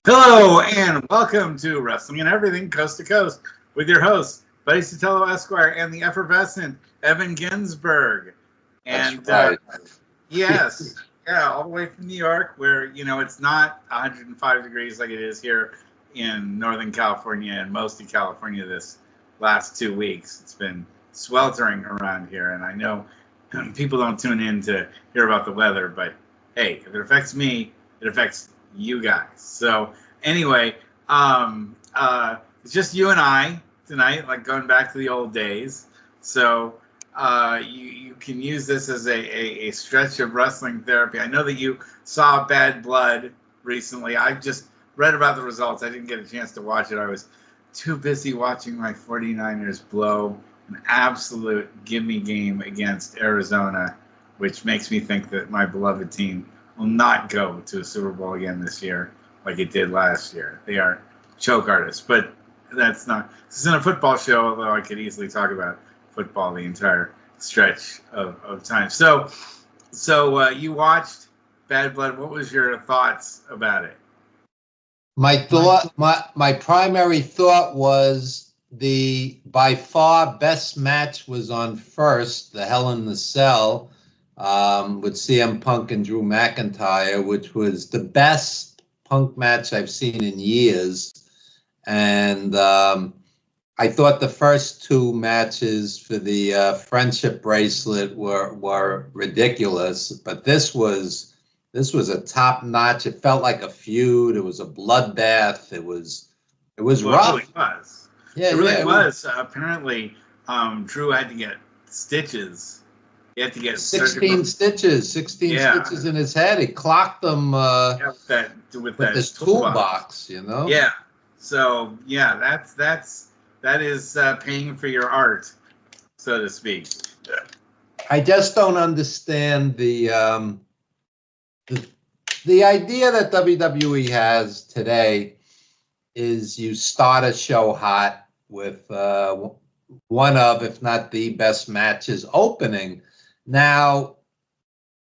Hello and welcome to Wrestling and Everything Coast to Coast with your hosts, Buddy Sotelo Esquire and the effervescent Evan Ginsberg. And That's right. yes, yeah, all the way from New York, where it's not 105 degrees like it is here in Northern California and most of California this last 2 weeks. It's been sweltering around here, and I know people don't tune in to hear about the weather, but hey, if it affects me, it affects you guys. So anyway, it's just you and I tonight, like going back to the old days. So you can use this as a stretch of wrestling therapy. I know that you saw Bad Blood recently. I just read about the results. I didn't get a chance to watch it. I was too busy watching my 49ers blow an absolute gimme game against Arizona, which makes me think that my beloved team will not go to a Super Bowl again this year like it did last year. They are choke artists, but that's not. This isn't a football show, although I could easily talk about football the entire stretch of time. So you watched Bad Blood. What was your thoughts about it? My primary thought was the by far best match was on first, the Hell in the Cell, with CM Punk and Drew McIntyre, which was the best Punk match I've seen in years. And I thought the first two matches for the friendship bracelet were ridiculous, but this was a top notch. It felt like a feud. It was a bloodbath. It was rough. It really was. Yeah, it really was. Apparently, Drew had to get stitches. He had to get 16 stitches in his head. He clocked them with this toolbox, Yeah. So yeah, that is paying for your art, so to speak. I just don't understand the idea that WWE has today is you start a show hot with one of, if not the best matches opening. Now,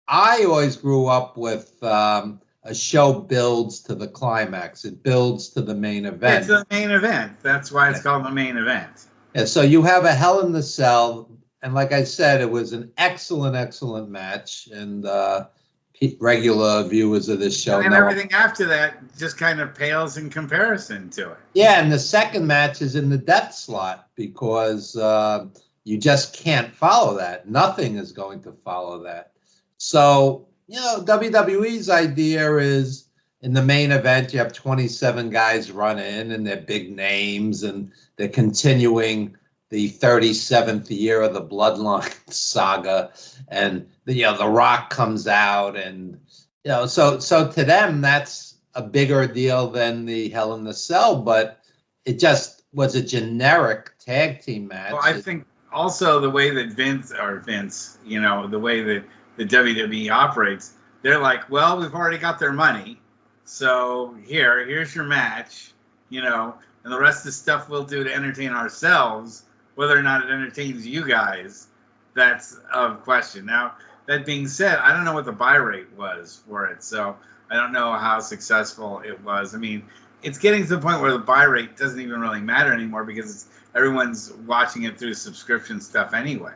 I always grew up with a show builds to the climax. It builds to the main event. It's the main event. That's why it's called the main event. Yeah, so you have a Hell in the Cell, and like I said, it was an excellent match, and regular viewers of this show and everything after that just kind of pales in comparison to it. Yeah, and the second match is in the death slot because you just can't follow that. Nothing is going to follow that. So, WWE's idea is in the main event, you have 27 guys run in and they're big names and they're continuing the 37th year of the Bloodline saga. And, The Rock comes out and, so to them, that's a bigger deal than the Hell in the Cell, but it just was a generic tag team match. Well, I think also the way that Vince, the way that the WWE operates, they're like, well, we've already got their money, so here's your match, and the rest of the stuff we'll do to entertain ourselves. Whether or not it entertains you guys, that's of question. Now, that being said, I don't know what the buy rate was for it, so I don't know how successful it was. I mean, it's getting to the point where the buy rate doesn't even really matter anymore because everyone's watching it through subscription stuff anyway.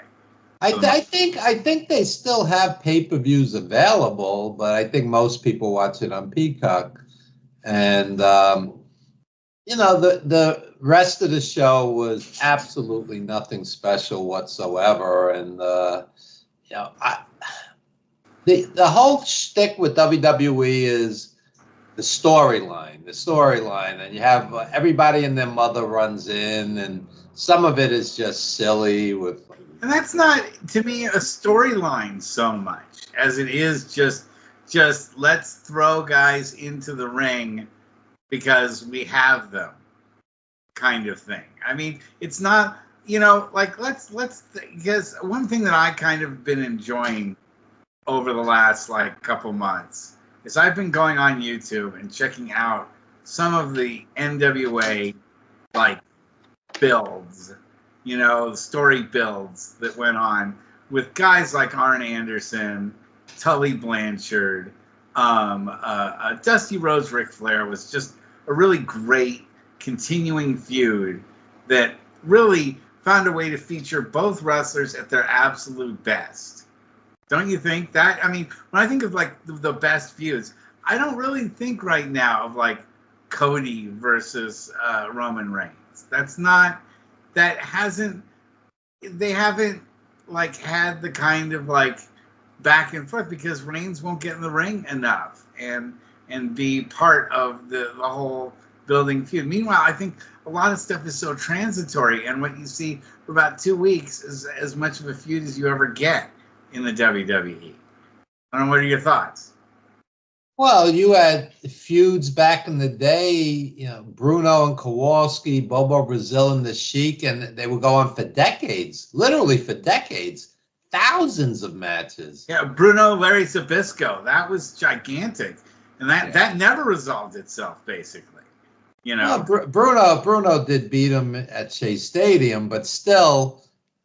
I think they still have pay-per-views available, but I think most people watch it on Peacock. And the rest of the show was absolutely nothing special whatsoever. And the whole shtick with WWE is the storyline, and you have everybody and their mother runs in, and some of it is just silly and that's not, to me, a storyline so much as it is just let's throw guys into the ring because we have them kind of thing. I mean, it's not, because one thing that I kind of been enjoying over the last couple months is I've been going on YouTube and checking out some of the NWA builds, the story builds that went on with guys like Arn Anderson, Tully Blanchard, Dusty Rhodes, Ric Flair was just a really great continuing feud that really found a way to feature both wrestlers at their absolute best. Don't you think that? I mean, when I think of like the best feuds, I don't really think right now of like Cody versus Roman Reigns. That's not, that hasn't, they haven't like had the kind of like back and forth because Reigns won't get in the ring enough and be part of the whole building feud. Meanwhile, I think a lot of stuff is so transitory, and what you see for about 2 weeks is as much of a feud as you ever get in the WWE. I don't know, what are your thoughts? Well, you had feuds back in the day, you know, Bruno and Kowalski, Bobo Brazil and the Sheik, and they would go on for decades, literally for decades, thousands of matches. Yeah, Bruno, Larry Zbyszko, that was gigantic, and that never resolved itself, basically. You know, well, Bruno did beat him at Shea Stadium, but still,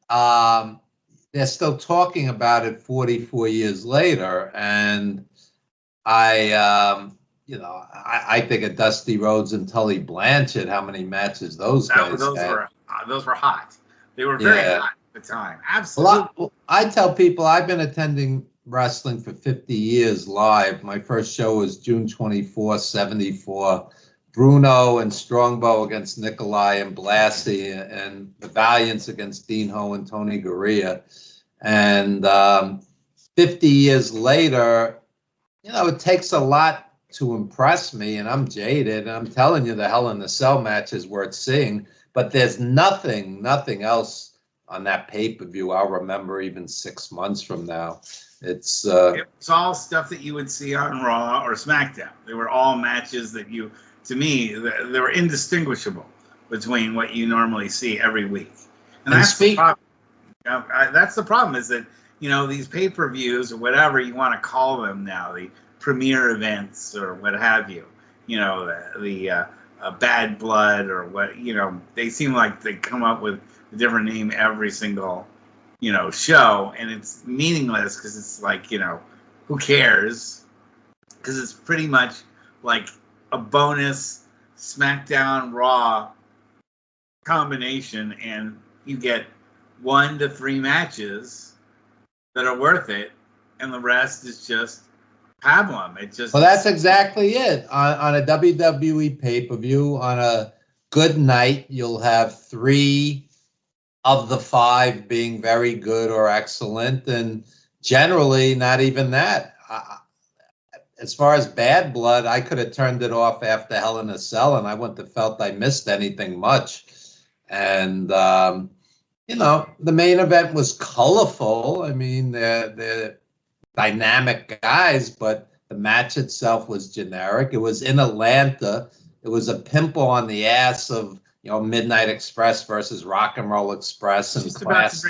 they're still talking about it 44 years later, and I think of Dusty Rhodes and Tully Blanchard, how many matches those guys had. Those were hot. They were very hot at the time. Absolutely. Well, I tell people I've been attending wrestling for 50 years live. My first show was June 24, 74. Bruno and Strongbow against Nikolai and Blassie, and the Valiants against Dean Ho and Tony Gurria. And 50 years later, you know, it takes a lot to impress me, and I'm jaded. And I'm telling you, the Hell in the Cell match is worth seeing, but there's nothing else on that pay-per-view I'll remember even 6 months from now. It's all stuff that you would see on Raw or SmackDown. They were all matches that to me, they were indistinguishable between what you normally see every week. And that's the problem. That's the problem, is that, you know, these pay-per-views or whatever you want to call them now, the premier events or what have you, you know, the Bad Blood or what, you know, they seem like they come up with a different name every single, you know, show, and it's meaningless because it's like, you know, who cares? Because it's pretty much like a bonus SmackDown Raw combination, and you get 1 to 3 matches that are worth it, and the rest is just pablum. Well, that's exactly it. On a WWE pay-per-view, on a good night, you'll have 3 of the 5 being very good or excellent, and generally not even that. As far as Bad Blood, I could have turned it off after Hell in a Cell, and I wouldn't have felt I missed anything much. And you know, the main event was colorful. I mean, they're dynamic guys, but the match itself was generic. It was in Atlanta. It was a pimple on the ass of, you know, Midnight Express versus Rock and Roll Express and Class.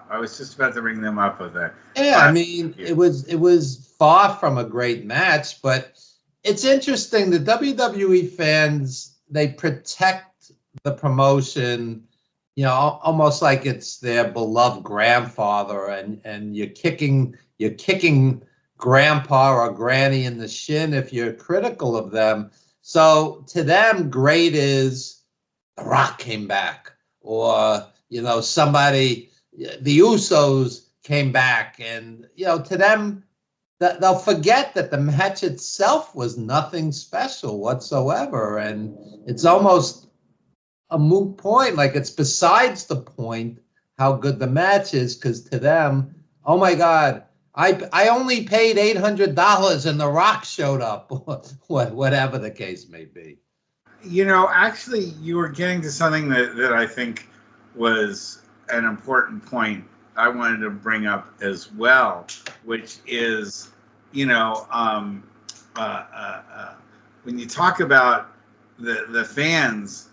I was just about to bring them up with that. Yeah, I mean, it was far from a great match, but it's interesting. The WWE fans, they protect the promotion, you know, almost like it's their beloved grandfather, and you're kicking grandpa or granny in the shin if you're critical of them. So to them, great is The Rock came back, or, you know, somebody, the Usos came back, and, you know, to them, they'll forget that the match itself was nothing special whatsoever, and it's almost a moot point. Like, it's besides the point how good the match is, because to them, oh my God, I only paid $800 and The Rock showed up, whatever the case may be. You know, actually, you were getting to something that I think was an important point I wanted to bring up as well, which is, you know, when you talk about the fans,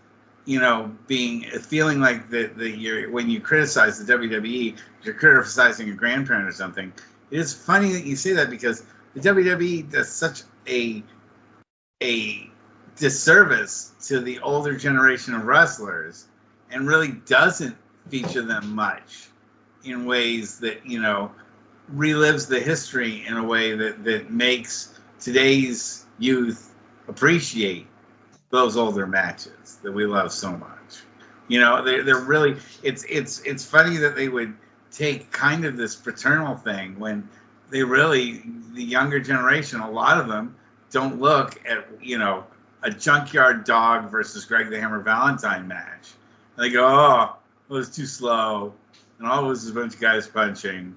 you know, feeling like you're, when you criticize the WWE, you're criticizing a grandparent or something. It is funny that you say that, because the WWE does such a disservice to the older generation of wrestlers, and really doesn't feature them much in ways that, you know, relives the history in a way that makes today's youth appreciate those older matches that we love so much. You know, they're really, it's funny that they would take kind of this paternal thing when they really, the younger generation, a lot of them don't look at, you know, a Junkyard Dog versus Greg the Hammer Valentine match. And they go, oh, it was too slow, and all it was a bunch of guys punching,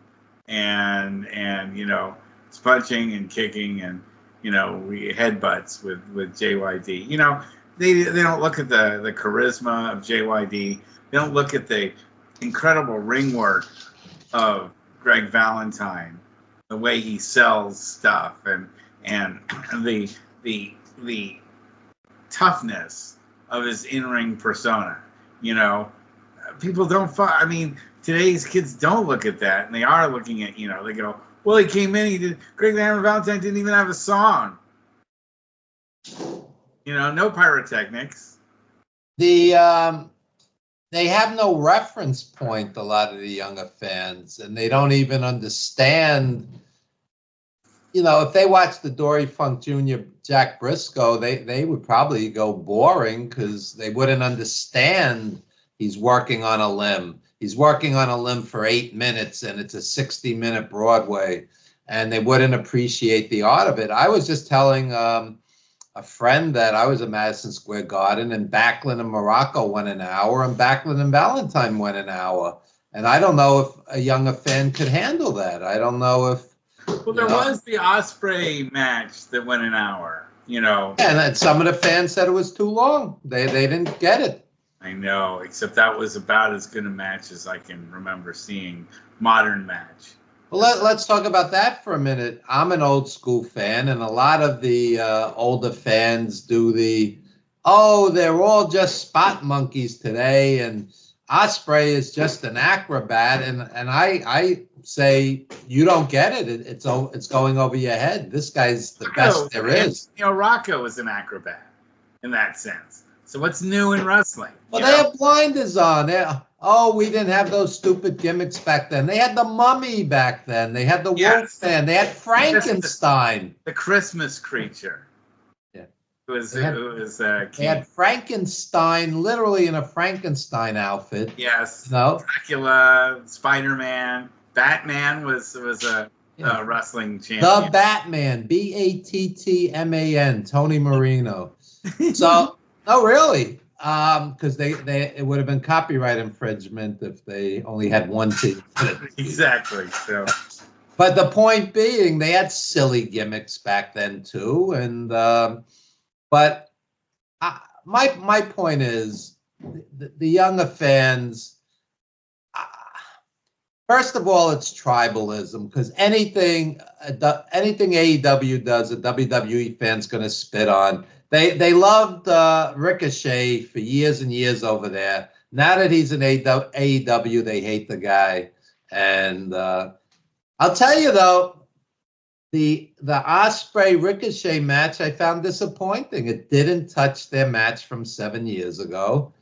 and you know, it's punching and kicking, and you know, we headbutts with JYD. You know, they don't look at the charisma of JYD. They don't look at the incredible ring work of Greg Valentine, the way he sells stuff, and the toughness of his in-ring persona. You know, people don't. I mean, today's kids don't look at that, and they are looking at. You know, they go, "Well, he came in. He did. Greg the Hammer Valentine didn't even have a song. You know, no pyrotechnics. They have no reference point. A lot of the younger fans, and they don't even understand. You know, if they watch the Dory Funk Jr. Jack Briscoe, they would probably go boring because they wouldn't understand he's working on a limb. He's working on a limb for 8 minutes, and it's a 60-minute Broadway, and they wouldn't appreciate the art of it. I was just telling a friend that I was at Madison Square Garden, and Backlund and Morocco went an hour, and Backlund and Valentine went an hour. And I don't know if a younger fan could handle that. I don't know if. Well, there was the Ospreay match that went an hour, you know. And then some of the fans said it was too long. They didn't get it. I know, except that was about as good a match as I can remember seeing, modern match. Well, let's talk about that for a minute. I'm an old school fan, and a lot of the older fans do they're all just spot monkeys today, and Ospreay is just an acrobat, and I say you don't get it. It's going over your head. This guy's the best there is. You know, Rocco is an acrobat in that sense. So what's new in wrestling? Well, they have blinders on. We didn't have those stupid gimmicks back then. They had the Mummy back then. They had the Wolfman. They had Frankenstein. The Christmas creature. They had Frankenstein, literally in a Frankenstein outfit. Yes. No. Dracula, Spider-Man, Batman was a wrestling champion. The Batman, Battman, Tony Marino. So, no, really, because it would have been copyright infringement if they only had one team. Exactly. So. But the point being, they had silly gimmicks back then too, and. But my point is, the younger fans, first of all, it's tribalism, because anything AEW does, a WWE fan's going to spit on. They loved Ricochet for years and years over there. Now that he's in AEW, they hate the guy. And I'll tell you, though, the Ospreay Ricochet match I found disappointing. It didn't touch their match from 7 years ago,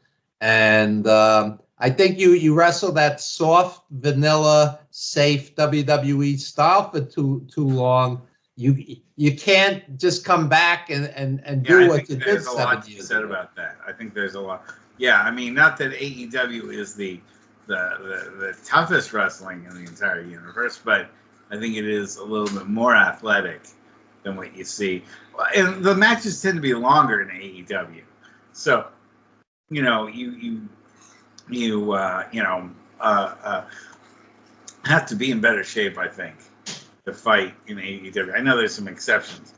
and I think you wrestle that soft, vanilla, safe WWE style for too long. You can't just come back and do what you did 7 years ago. There's a lot to be said about that. I think there's a lot. Yeah, I mean, not that AEW is the toughest wrestling in the entire universe, but I think it is a little bit more athletic than what you see. And the matches tend to be longer in AEW. So, you know, you have to be in better shape, I think, to fight in AEW. I know there's some exceptions,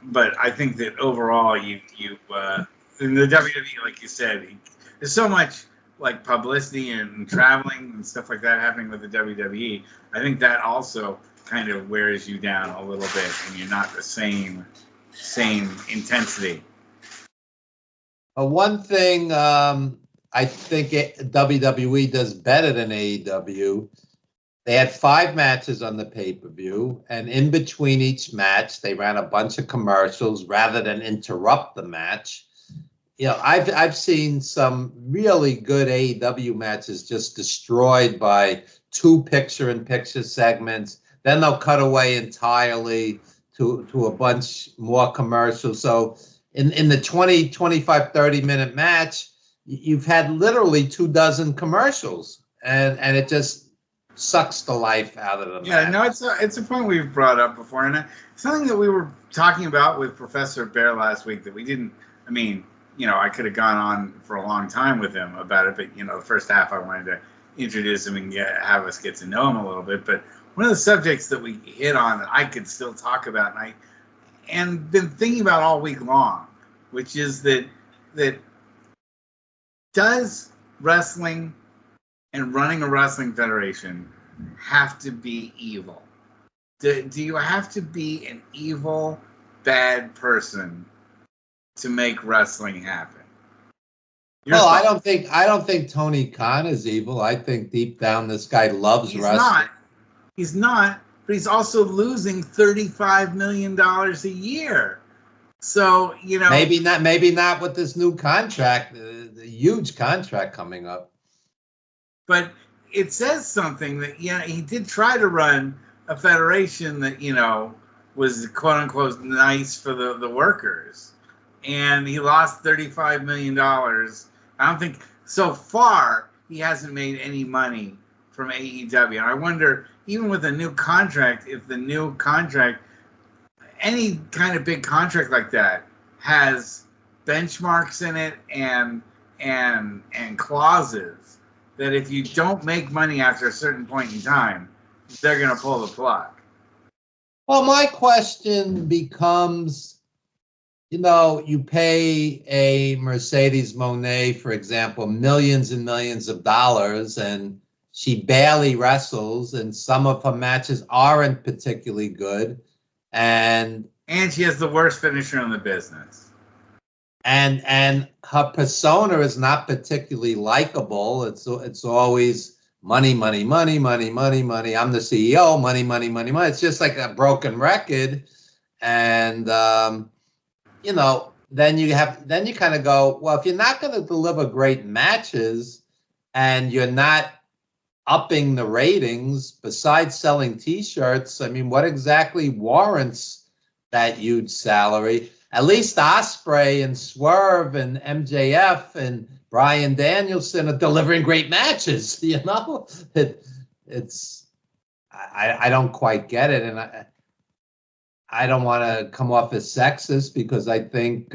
but I think that overall in the WWE, like you said, there's so much like publicity and traveling and stuff like that happening with the WWE. I think that also kind of wears you down a little bit, and you're not the same intensity. One thing I think WWE does better than AEW. They had 5 matches on the pay-per-view, and in between each match, they ran a bunch of commercials rather than interrupt the match. You know, I've seen some really good AEW matches just destroyed by 2 picture-in-picture segments. Then they'll cut away entirely to a bunch more commercials. So in the 20, 25, 30-minute match, you've had literally 24 commercials, and it just sucks the life out of the match. Yeah, no, it's a point we've brought up before, and something that we were talking about with Professor Bear last week that we didn't. I mean, I could have gone on for a long time with him about it, but the first half I wanted to introduce him and have us get to know him a little bit. But one of the subjects that we hit on that I could still talk about, and been thinking about all week long, which is that does wrestling and running a wrestling federation have to be evil? Do you have to be an evil, bad person to make wrestling happen? Well, I don't think Tony Khan is evil. I think deep down this guy loves wrestling. He's not, but he's also losing $35 million a year. So, maybe not with this new contract, the huge contract coming up. But it says something that, he did try to run a federation that, was quote unquote nice for the workers. And he lost $35 million. I don't think so far he hasn't made any money from AEW. And I wonder, even with a new contract, if the new contract, any kind of big contract like that, has benchmarks in it and clauses that if you don't make money after a certain point in time, they're going to pull the plug. Well, my question becomes, you pay a Mercedes Moné, for example, millions and millions of dollars, and she barely wrestles, and some of her matches aren't particularly good. And she has the worst finisher in the business. And her persona is not particularly likable. It's always money, money, money, money, money, money. I'm the CEO. Money, money, money, money. It's just like a broken record. And then you kind of go, well, if you're not going to deliver great matches and you're not upping the ratings, besides selling T-shirts, I mean, what exactly warrants that huge salary? At least Ospreay and Swerve and MJF and Bryan Danielson are delivering great matches. I don't quite get it, and I don't want to come off as sexist because I think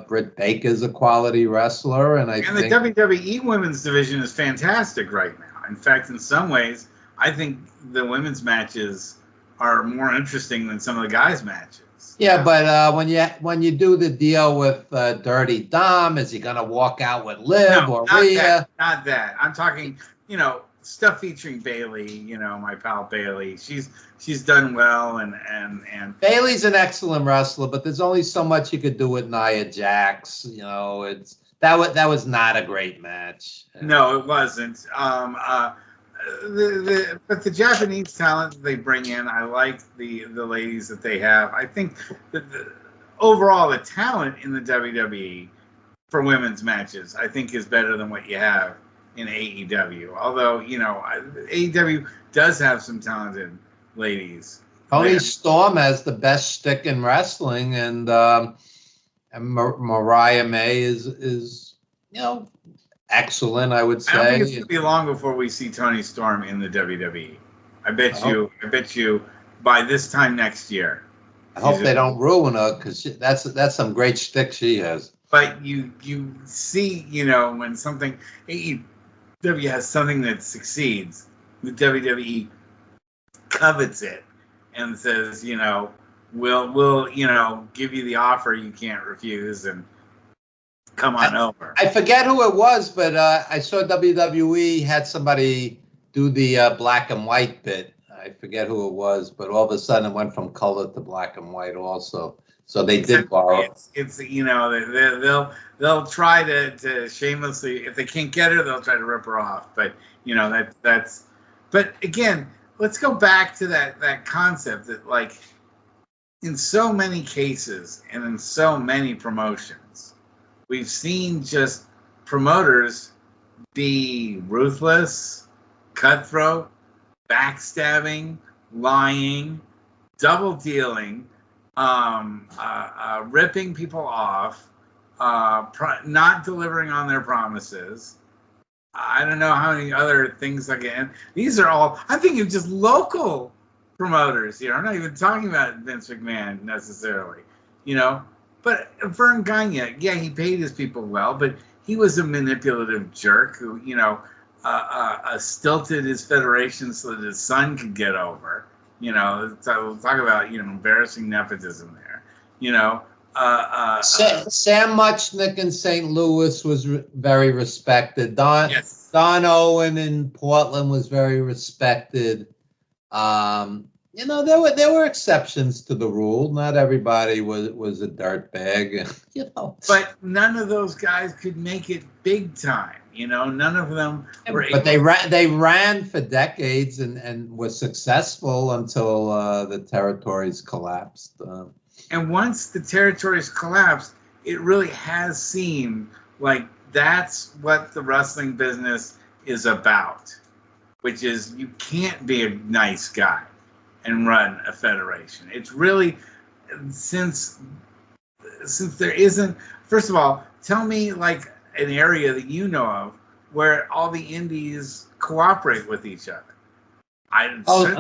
Britt Baker's a quality wrestler, and the WWE women's division is fantastic right now. In fact, in some ways, I think the women's matches are more interesting than some of the guys' matches. Yeah, but when you do the deal with Dirty Dom, is he going to walk out with Liv or Rhea? Not that. I'm talking, stuff featuring Bayley. My pal Bayley. She's done well, and Bayley's an excellent wrestler, but there's only so much you could do with Nia Jax. That was not a great match. No, it wasn't. But the Japanese talent that they bring in, I like the ladies that they have. I think that overall the talent in the WWE for women's matches, I think, is better than what you have in AEW. Although, AEW does have some talented ladies. Toni Storm has the best stick in wrestling, and Mariah May is excellent, I would say. I don't think it's going to be long before we see Toni Storm in the WWE. I bet you by this time next year. I hope they don't ruin her, because that's some great stick she has. But you see, when something AEW has something that succeeds, the WWE covets it and says, we'll give you the offer you can't refuse, and come on over. I forget who it was, but I saw WWE had somebody do the black and white bit. I forget who it was, but all of a sudden it went from color to black and white also. So they did borrow. It's they'll try to shamelessly, if they can't get her, they'll try to rip her off. But that's. But again, let's go back to that concept that, like, in so many cases and in so many promotions, we've seen just promoters be ruthless, cutthroat, backstabbing, lying, double dealing, ripping people off, not delivering on their promises. I don't know how many other things again. These are all, I'm thinking of just local promoters here. I'm not even talking about Vince McMahon necessarily, you know. But Vern Gagne, yeah, he paid his people well, but he was a manipulative jerk who, you know, stilted his federation so that his son could get over. You know, so we'll talk about, you know, embarrassing nepotism there. You know, Sam Muchnick in St. Louis was very respected. yes. Don Owen in Portland was very respected. You know, there were exceptions to the rule. Not everybody was a dirtbag, you know. But none of those guys could make it big time. You know, none of them were. But they ran for decades and were successful until the territories collapsed. And once the territories collapsed, it really has seemed like that's what the wrestling business is about, which is you can't be a nice guy and run a federation. It's really, since there isn't, first of all, tell me like an area that you know of where all the indies cooperate with each other.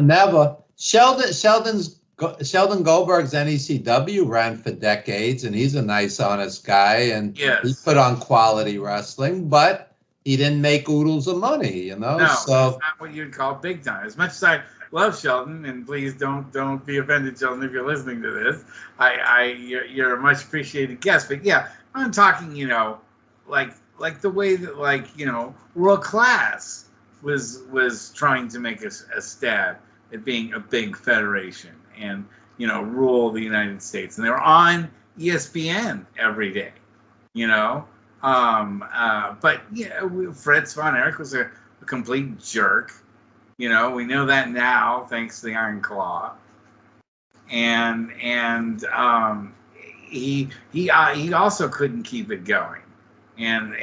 Never. Sheldon Goldberg's NECW ran for decades, and he's a nice, honest guy, and yes. He put on quality wrestling, but he didn't make oodles of money, you know. No, so it's not what you'd call big time. As much as I love Sheldon, and please don't be offended, Sheldon, if you're listening to this. You're a much appreciated guest, but yeah, I'm talking, you know, like the way that, like, you know, World Class was trying to make a stab at being a big federation and, you know, rule the United States, and they were on ESPN every day, you know. But yeah, Fritz von Erich was a complete jerk. You know, we know that now thanks to the Iron Claw, and he also couldn't keep it going, and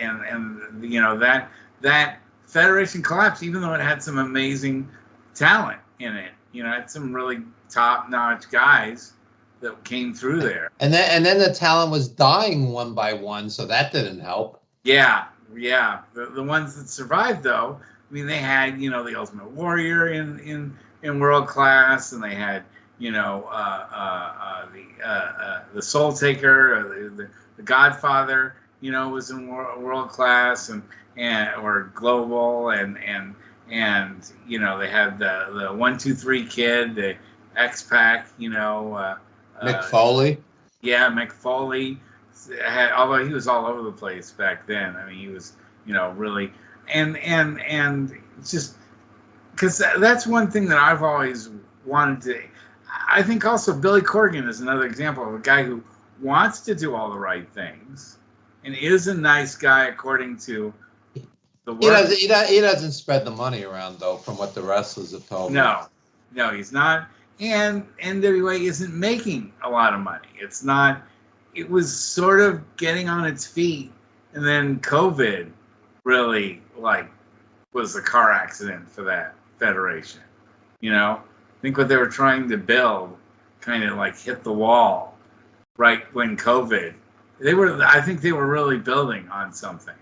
you know that federation collapsed, even though it had some amazing talent in it. You know, it had some really top-notch guys that came through there. And then the talent was dying one by one, so that didn't help. Yeah. The ones that survived, though, I mean, they had, you know, the Ultimate Warrior in World Class, and they had, you know, the Soul Taker, the Godfather, you know, was in World Class and or Global, and you know, they had the 1, 2, 3 Kid, the X-Pac, you know. Mick Foley. Yeah, Mick Foley. Although he was all over the place back then. I mean, he was, you know, really, and just because that's one thing that I've always wanted to. I think also Billy Corgan is another example of a guy who wants to do all the right things and is a nice guy according to the work. He doesn't spread the money around, though, from what the wrestlers have told me. No, he's not. And NWA isn't making a lot of money. It's not. It was sort of getting on its feet, and then COVID really, like, was a car accident for that federation. You know, I think what they were trying to build kind of like hit the wall right when COVID. I think they were really building on something,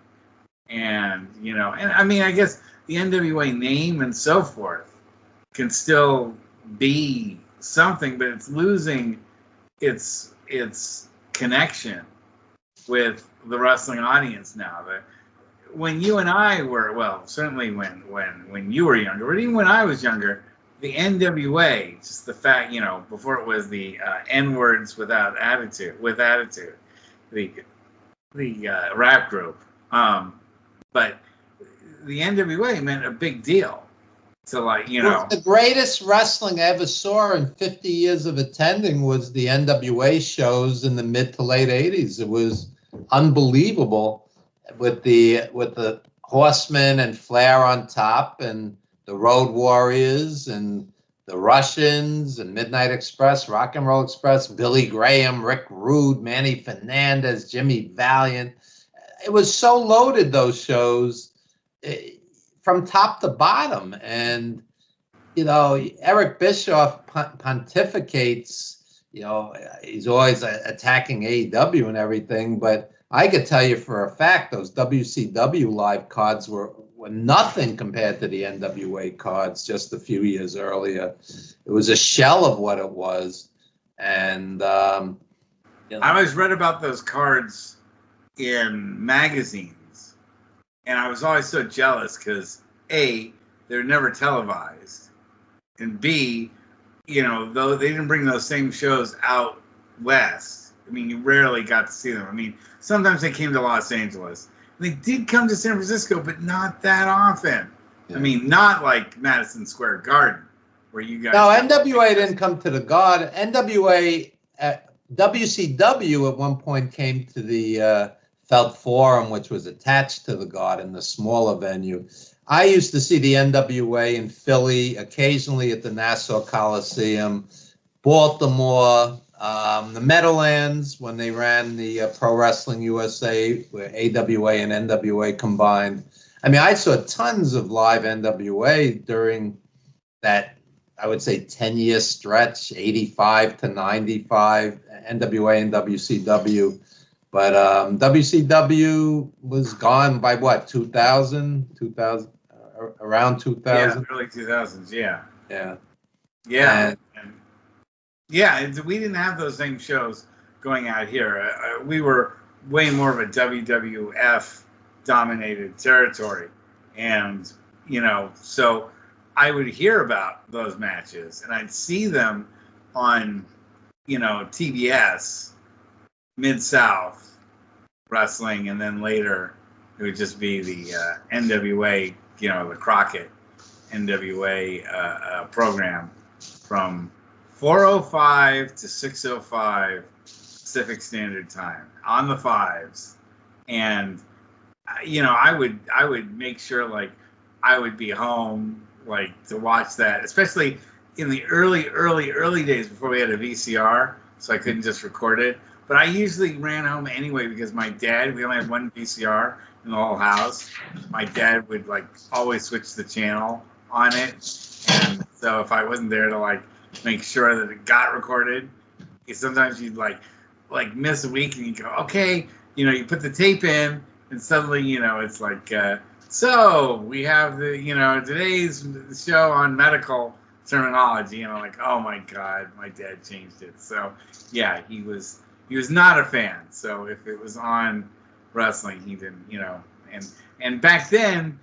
and you know, and I mean, I guess the NWA name and so forth can still be something, but it's losing its connection with the wrestling audience now. That when you and I were, well, certainly when you were younger, but even when I was younger, the NWA, just the fact, you know, before it was the N-words with attitude, the rap group, but the NWA meant a big deal. To, like, you know, the greatest wrestling I ever saw in 50 years of attending was the NWA shows in the mid to late 80s. It was unbelievable with the Horsemen and Flair on top, and the Road Warriors and the Russians and Midnight Express, Rock and Roll Express, Billy Graham, Rick Rude, Manny Fernandez, Jimmy Valiant. It was so loaded, those shows. From top to bottom, and you know, Eric Bischoff pontificates, he's always attacking AEW and everything, but I could tell you for a fact those WCW live cards were nothing compared to the NWA cards just a few years earlier. It was a shell of what it was. And I always read about those cards in magazines, and I was always so jealous because A, they're never televised, and B, though they didn't bring those same shows out west. I mean, you rarely got to see them. I mean, sometimes they came to Los Angeles. They did come to San Francisco, but not that often. Yeah. I mean, not like Madison Square Garden, where you guys. No, NWA didn't come to the Garden. NWA, WCW at one point came to the Felt Forum, which was attached to the Garden, the smaller venue. I used to see the NWA in Philly, occasionally at the Nassau Coliseum, Baltimore, the Meadowlands when they ran the Pro Wrestling USA, where AWA and NWA combined. I mean, I saw tons of live NWA during that, I would say, 10-year stretch, 85 to 95, NWA and WCW. But WCW was gone by what, 2000, around 2000? Yeah, early 2000s, yeah. Yeah. Yeah. Yeah, we didn't have those same shows going out here. We were way more of a WWF-dominated territory. And, so I would hear about those matches, and I'd see them on, TBS, Mid-South Wrestling, and then later it would just be the NWA, the Crockett NWA program from 4:05 to 6:05 Pacific Standard Time on the 5s, and I would make sure like I would be home like to watch that, especially in the early days before we had a VCR, so I couldn't just record it. But I usually ran home anyway because my dad, we only had one VCR in the whole house. My dad would like always switch the channel on it, and so if I wasn't there to like make sure that it got recorded, sometimes you'd like miss a week and you go, okay, you put the tape in and suddenly, it's like, so we have the, today's show on medical terminology, and I'm like, oh my God, my dad changed it. So yeah, he was not a fan. So if it was on wrestling, he didn't, and back then,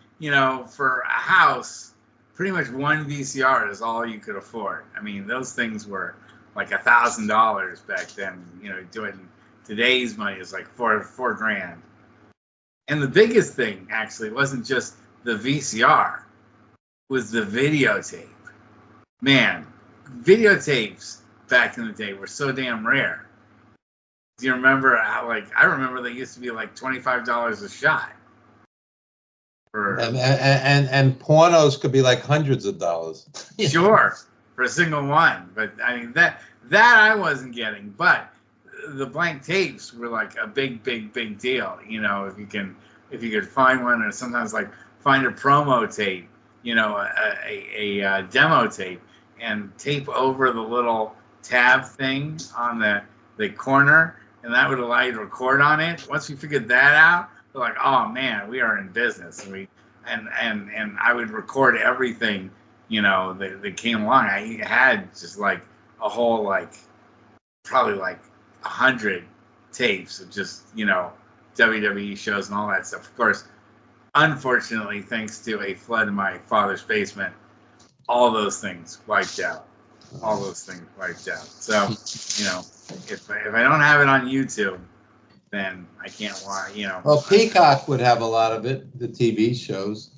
for a house, pretty much one VCR is all you could afford. I mean, those things were like $1,000 back then. Doing today's money is like $4,000. And the biggest thing actually wasn't just the VCR, was the videotape. Man, videotapes back in the day were so damn rare. Do you remember how, I remember they used to be like $25 a shot. And pornos could be like hundreds of dollars. Sure, for a single one. But I mean that I wasn't getting. But the blank tapes were like a big deal. If you could find one, or sometimes like find a promo tape, a demo tape, and tape over the little tab thing on the corner, and that would allow you to record on it. Once we figured that out, we're like, oh man, we are in business. And I would record everything, that came along. I had just like a whole probably 100 tapes of just WWE shows and all that stuff. Of course, unfortunately, thanks to a flood in my father's basement, all those things wiped out. So, if I don't have it on YouTube, then I can't watch, Well, Peacock would have a lot of it, the TV shows.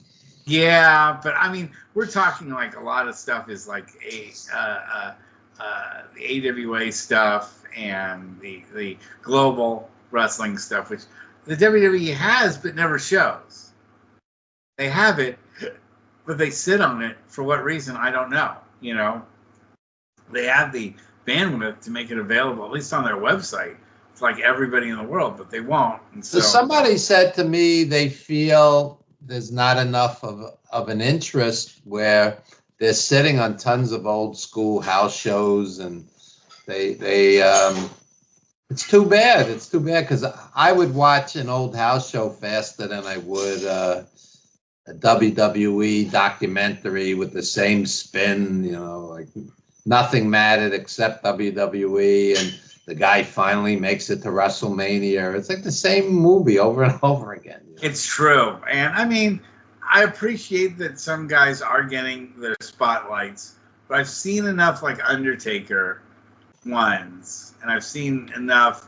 Yeah, but I mean, we're talking like a lot of stuff is like the AWA stuff and the global wrestling stuff, which the WWE has but never shows. They have it, but they sit on it for what reason, I don't know. They have the bandwidth to make it available, at least on their website, to like everybody in the world, but they won't. And so somebody said to me they feel there's not enough of an interest where they're sitting on tons of old school house shows and It's too bad. It's too bad because I would watch an old house show faster than I would a WWE documentary with the same spin. You know, like nothing mattered except WWE, and the guy finally makes it to WrestleMania. It's like the same movie over and over again. You know? It's true, and I mean, I appreciate that some guys are getting their spotlights, but I've seen enough like Undertaker ones, and I've seen enough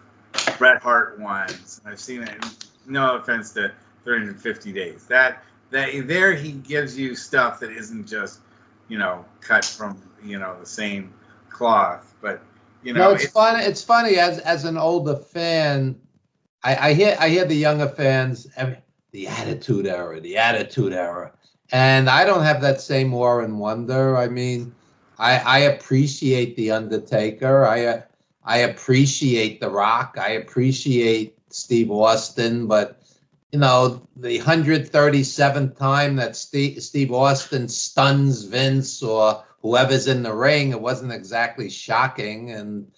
Bret Hart ones, and I've seen it. No offense to 350 Days. That there he gives you stuff that isn't just, you know, cut from, you know, the same cloth, but you know. No, it's funny. It's funny as an older fan, I hear the younger fans. The Attitude Era, and I don't have that same awe and wonder. I mean, I appreciate the Undertaker. I appreciate The Rock. I appreciate Steve Austin, but you know, the 137th time that Steve Austin stuns Vince or whoever's in the ring, it wasn't exactly shocking. And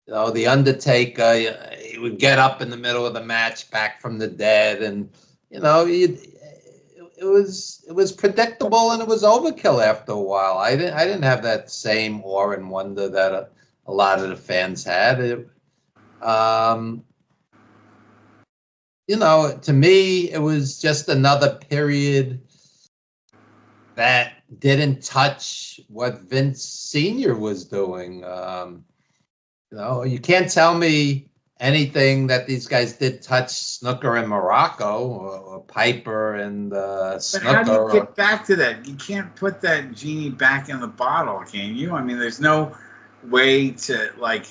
you know, the Undertaker, he would get up in the middle of the match, back from the dead, and you know, it was predictable and it was overkill after a while. I didn't have that same awe and wonder that a lot of the fans had. You know, to me, it was just another period that didn't touch what Vince Sr. was doing. You know, you can't tell me anything that these guys did touch Snooker and Morocco or Piper and Snooker. But how do you get back to that? You can't put that genie back in the bottle, can you? I mean, there's no way to, like,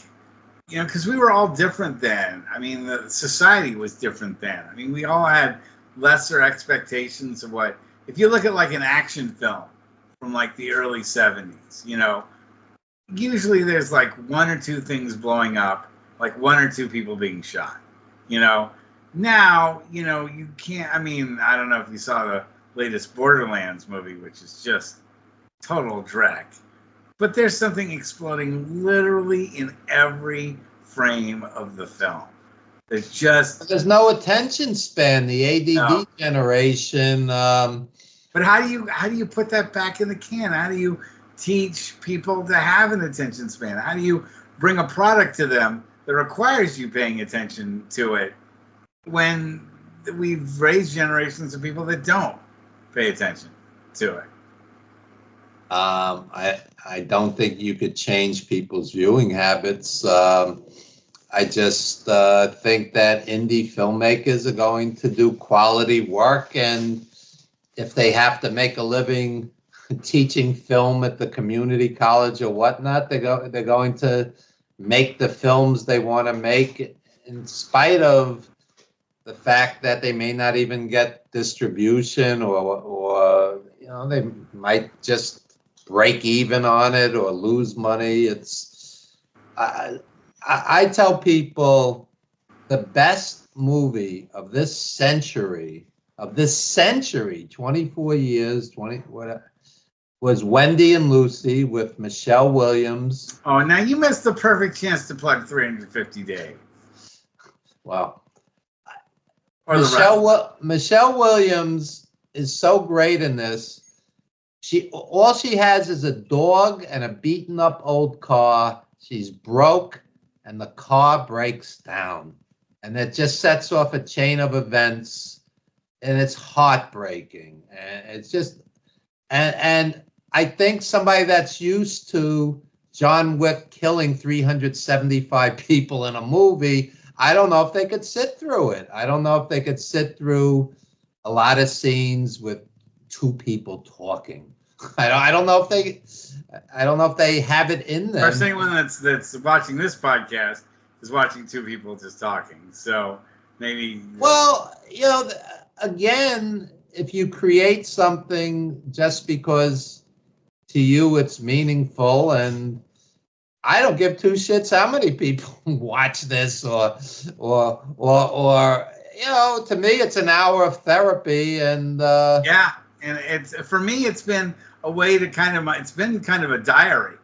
you know, because we were all different then. I mean, the society was different then. I mean, we all had lesser expectations of what, if you look at like an action film from like the early 70s, you know, usually there's like one or two things blowing up, like one or two people being shot, you know. Now, you know, you can't, I mean, I don't know if you saw the latest Borderlands movie, which is just total dreck. But there's something exploding literally in every frame of the film. There's no attention span. The ADD generation. But how do you put that back in the can? How do you teach people to have an attention span? How do you bring a product to them that requires you paying attention to it when we've raised generations of people that don't pay attention to it? I don't think you could change people's viewing habits. I just think that indie filmmakers are going to do quality work, and if they have to make a living teaching film at the community college or whatnot, they're going to make the films they want to make, in spite of the fact that they may not even get distribution, or you know, they might just break even on it or lose money. It's I tell people the best movie of this century, 24 years, 20 whatever, was Wendy and Lucy with Michelle Williams. Oh, now you missed the perfect chance to plug 350 Days. Wow. Or Michelle Williams is so great in this. All she has is a dog and a beaten up old car. She's broke and the car breaks down. And it just sets off a chain of events, and it's heartbreaking. And it's just, and I think somebody that's used to John Wick killing 375 people in a movie, I don't know if they could sit through it. I don't know if they could sit through a lot of scenes with two people talking. I don't know if they have it in them. First anyone that's watching this podcast is watching two people just talking. So maybe. Well, you know, again, if you create something just because to you it's meaningful, and I don't give two shits how many people watch this or you know, to me it's an hour of therapy, and yeah, and it's, for me, it's been a way to it's been kind of a diary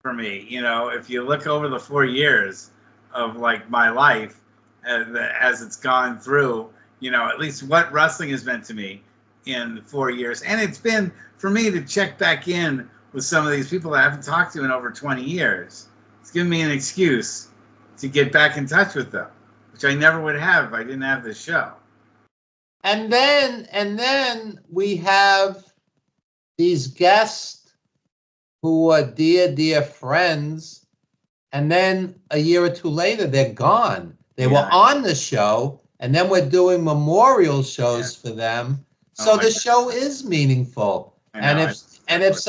for me. You know, if you look over the 4 years of like my life as it's gone through, you know, at least what wrestling has meant to me in 4 years. And it's been for me to check back in with some of these people that I haven't talked to in over 20 years. It's given me an excuse to get back in touch with them, which I never would have if I didn't have this show. And then we have these guests who are dear friends, and then a year or two later they're gone. They were on the show, and then we're doing memorial shows for them. So the show is meaningful. And if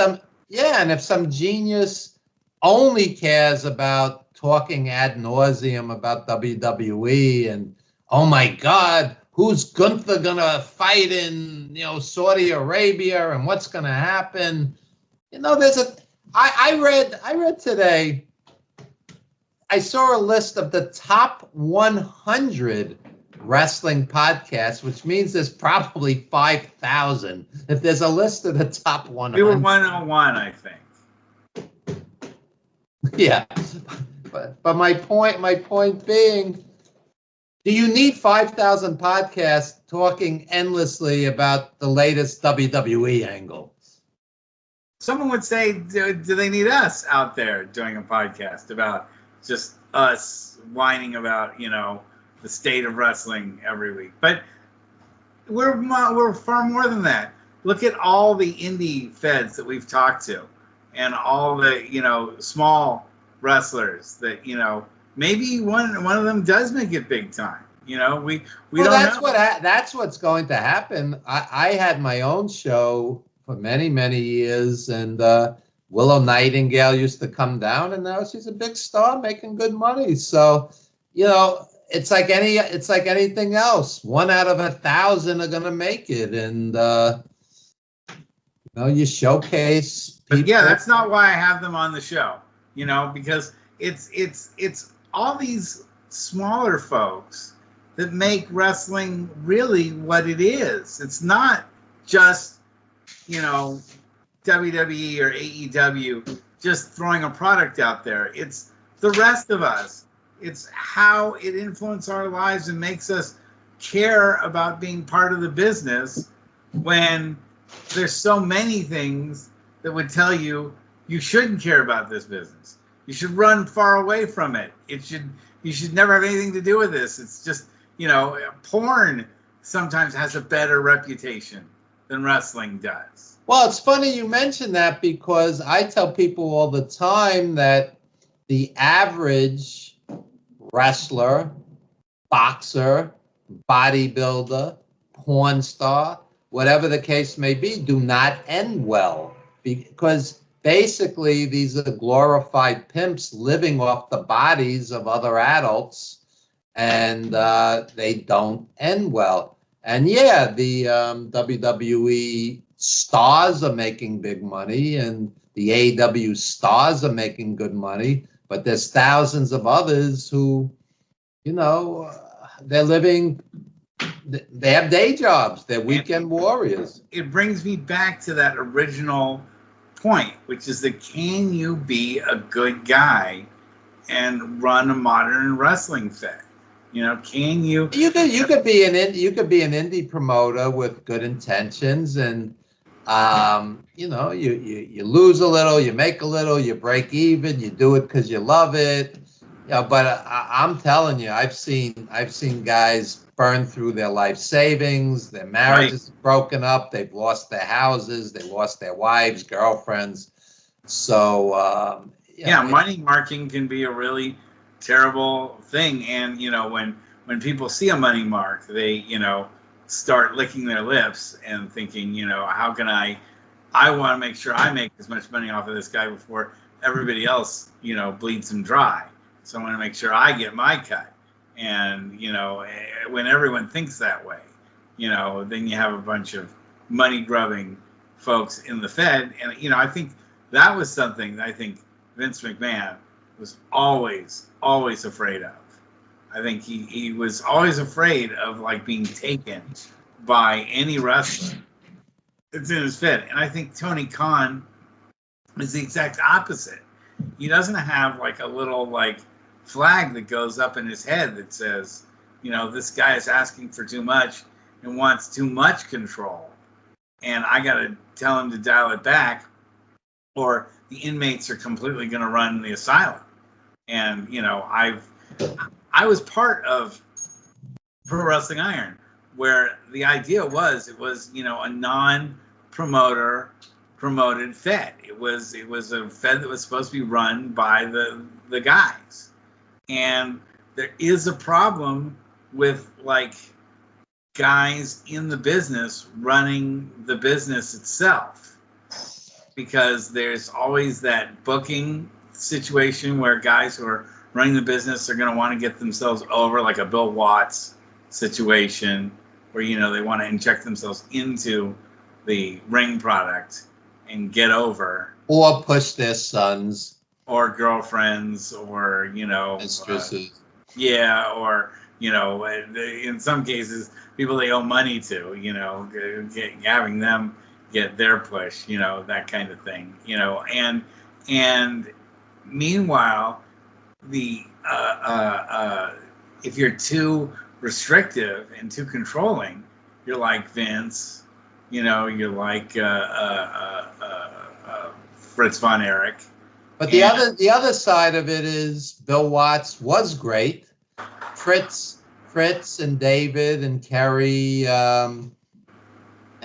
some genius only cares about talking ad nauseum about WWE and, oh my God, who's Gunther gonna fight in, Saudi Arabia, and what's gonna happen? I read today, I saw a list of the top 100 wrestling podcasts, which means there's probably 5,000. If there's a list of the top 100. We were 101, I think. Yeah. But my point being, do you need 5,000 podcasts talking endlessly about the latest WWE angle? Someone would say, do they need us out there doing a podcast about just us whining about, the state of wrestling every week? But we're far more than that. Look at all the indie feds that we've talked to, and all the small wrestlers that maybe one of them does make it big time. We don't know. That's what's going to happen. I had my own show for many years, and Willow Nightingale used to come down, and now she's a big star making good money. So it's like anything else. 1 out of 1,000 are going to make it, and you showcase people. But yeah, that's not why I have them on the show. Because it's all these smaller folks that make wrestling really what it is. It's not just, WWE or AEW just throwing a product out there. It's the rest of us. It's how it influences our lives and makes us care about being part of the business when there's so many things that would tell you shouldn't care about this business. You should run far away from it. You should never have anything to do with this. It's just, porn sometimes has a better reputation than wrestling does. Well, it's funny you mention that, because I tell people all the time that the average wrestler, boxer, bodybuilder, porn star, whatever the case may be, do not end well, because basically these are glorified pimps living off the bodies of other adults, and they don't end well. And yeah, the WWE stars are making big money, and the AEW stars are making good money, but there's thousands of others who, they're living, they have day jobs, they're weekend warriors. It brings me back to that original point, which is that can you be a good guy and run a modern wrestling fed? Can you? You could be an indie promoter with good intentions, and you lose a little, you make a little, you break even, you do it because you love it. But I'm telling you, I've seen guys burn through their life savings, their marriages broken up, they've lost their houses, they lost their wives, girlfriends. So money marking can be a really terrible thing. And when people see a money mark, they start licking their lips and thinking, how can I want to make sure I make as much money off of this guy before everybody else bleeds him dry. So I want to make sure I get my cut. And when everyone thinks that way, then you have a bunch of money grubbing folks in the Fed. And I think that was something that I think Vince McMahon was always afraid of. I think he was always afraid of being taken by any wrestler that's in his Fed. And I think Tony Khan is the exact opposite. he doesn't have like a little like flag that goes up in his head that says, you know, this guy is asking for too much and wants too much control, and I got to tell him to dial it back, or the inmates are completely going to run the asylum. And you know, I was part of Pro Wrestling Iron, where the idea was it was, you know, a non-promoter promoted fed. It was a fed that was supposed to be run by the guys. And there is a problem with like guys in the business running the business itself, because there's always that booking situation where guys who are running the business are going to want to get themselves over, like a Bill Watts situation where, you know, they want to inject themselves into the ring product and get over, or push their sons or girlfriends, or, you know, mistresses. Yeah, or, you know, in some cases, people they owe money to, you know, having them get their push, you know, that kind of thing, you know, and meanwhile, the if you're too restrictive and too controlling, you're like Vince, you know, you're like Fritz von Erich. But the other side of it is Bill Watts was great. Fritz and David and Kerry and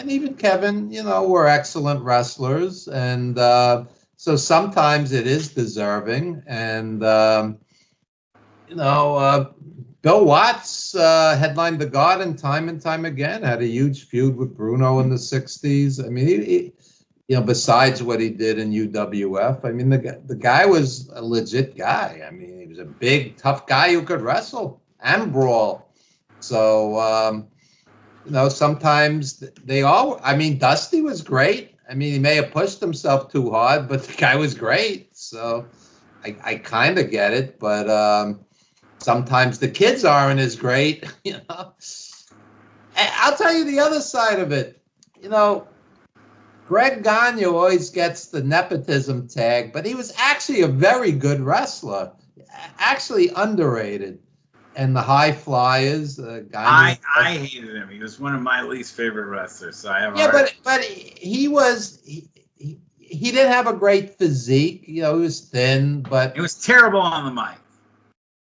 even Kevin, you know, were excellent wrestlers, and so sometimes it is deserving. And you know, Bill Watts headlined the Garden time and time again. Had a huge feud with Bruno in the '60s. I mean, he you know, besides what he did in UWF, I mean, the guy was a legit guy. I mean, he was a big, tough guy who could wrestle and brawl. So, you know, sometimes they all, I mean, Dusty was great. I mean, he may have pushed himself too hard, but the guy was great. So I kind of get it. But sometimes the kids aren't as great, you know. And I'll tell you the other side of it. You know, Greg Gagne always gets the nepotism tag, but he was actually a very good wrestler, actually underrated. And the High Flyers, I hated him. He was one of my least favorite wrestlers. So I have but he didn't have a great physique. You know, he was thin, but it was terrible on the mic.